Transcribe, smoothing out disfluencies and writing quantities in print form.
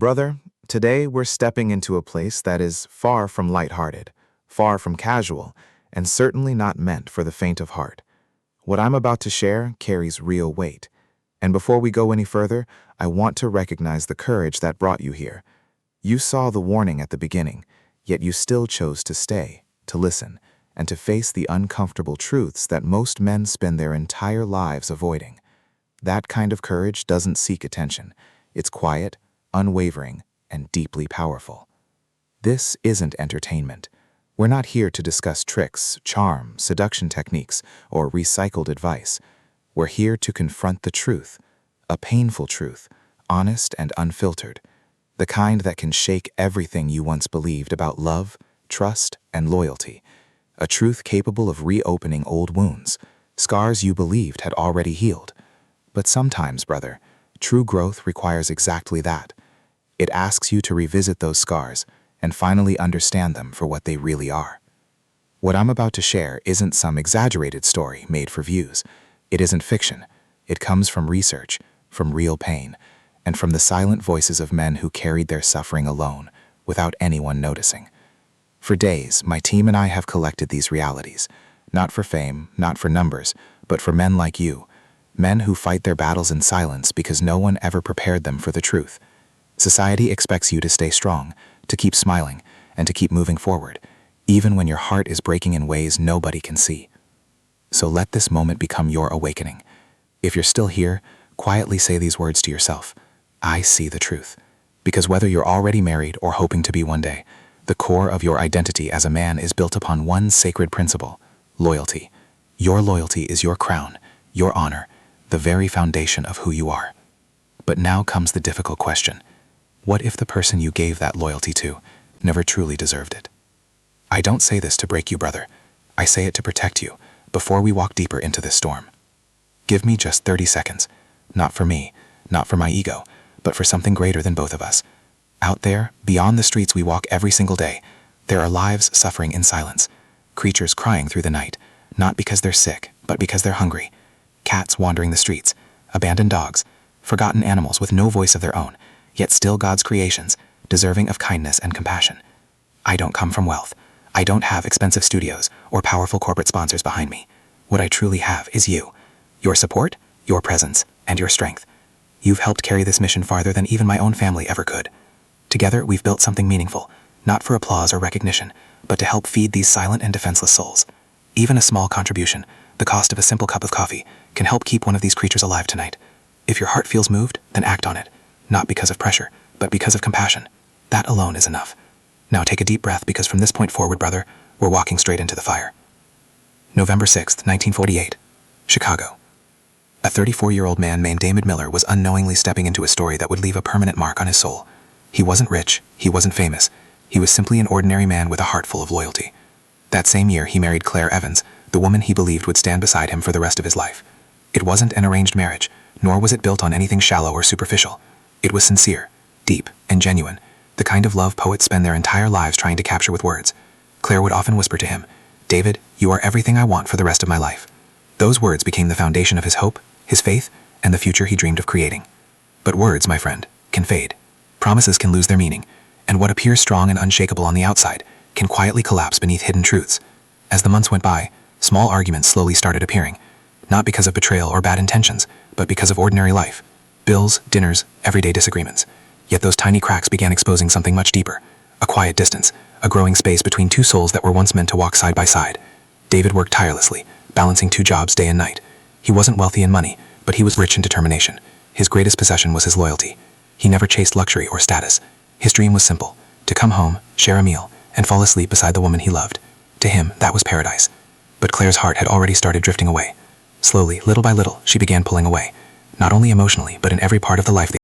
Brother, today we're stepping into a place that is far from lighthearted, far from casual, and certainly not meant for the faint of heart. What I'm about to share carries real weight. And before we go any further, I want to recognize the courage that brought you here. You saw the warning at the beginning, yet you still chose to stay, to listen, and to face the uncomfortable truths that most men spend their entire lives avoiding. That kind of courage doesn't seek attention. It's quiet, unwavering, and deeply powerful. This isn't entertainment. We're not here to discuss tricks, charm, seduction techniques, or recycled advice. We're here to confront the truth, a painful truth, honest and unfiltered, the kind that can shake everything you once believed about love, trust, and loyalty, a truth capable of reopening old wounds, scars you believed had already healed. But sometimes, brother, true growth requires exactly that. It asks you to revisit those scars and finally understand them for what they really are. What I'm about to share isn't some exaggerated story made for views. It isn't fiction. It comes from research, from real pain, and from the silent voices of men who carried their suffering alone, without anyone noticing. For days, my team and I have collected these realities, not for fame, not for numbers, but for men like you, men who fight their battles in silence because no one ever prepared them for the truth. Society expects you to stay strong, to keep smiling, and to keep moving forward, even when your heart is breaking in ways nobody can see. So let this moment become your awakening. If you're still here, quietly say these words to yourself: I see the truth. Because whether you're already married or hoping to be one day, the core of your identity as a man is built upon one sacred principle: loyalty. Your loyalty is your crown, your honor, the very foundation of who you are. But now comes the difficult question. What if the person you gave that loyalty to never truly deserved it? I don't say this to break you, brother. I say it to protect you before we walk deeper into this storm. Give me just 30 seconds, not for me, not for my ego, but for something greater than both of us. Out there, beyond the streets we walk every single day, there are lives suffering in silence, creatures crying through the night, not because they're sick, but because they're hungry, cats wandering the streets, abandoned dogs, forgotten animals with no voice of their own, yet still God's creations, deserving of kindness and compassion. I don't come from wealth. I don't have expensive studios or powerful corporate sponsors behind me. What I truly have is you, your support, your presence, and your strength. You've helped carry this mission farther than even my own family ever could. Together, we've built something meaningful, not for applause or recognition, but to help feed these silent and defenseless souls. Even a small contribution, the cost of a simple cup of coffee, can help keep one of these creatures alive tonight. If your heart feels moved, then act on it. Not because of pressure, but because of compassion. That alone is enough. Now take a deep breath, because from this point forward, brother, we're walking straight into the fire. November 6th, 1948, Chicago. A 34-year-old man named David Miller was unknowingly stepping into a story that would leave a permanent mark on his soul. He wasn't rich, he wasn't famous, he was simply an ordinary man with a heart full of loyalty. That same year, he married Claire Evans, the woman he believed would stand beside him for the rest of his life. It wasn't an arranged marriage, nor was it built on anything shallow or superficial. It was sincere, deep, and genuine, the kind of love poets spend their entire lives trying to capture with words. Claire would often whisper to him, "David, you are everything I want for the rest of my life." Those words became the foundation of his hope, his faith, and the future he dreamed of creating. But words, my friend, can fade. Promises can lose their meaning, and what appears strong and unshakable on the outside can quietly collapse beneath hidden truths. As the months went by, small arguments slowly started appearing, not because of betrayal or bad intentions, but because of ordinary life. Bills, dinners, everyday disagreements. Yet those tiny cracks began exposing something much deeper. A quiet distance, a growing space between two souls that were once meant to walk side by side. David worked tirelessly, balancing 2 jobs day and night. He wasn't wealthy in money, but he was rich in determination. His greatest possession was his loyalty. He never chased luxury or status. His dream was simple: to come home, share a meal, and fall asleep beside the woman he loved. To him, that was paradise. But Claire's heart had already started drifting away. Slowly, little by little, she began pulling away. Not only emotionally, but in every part of the life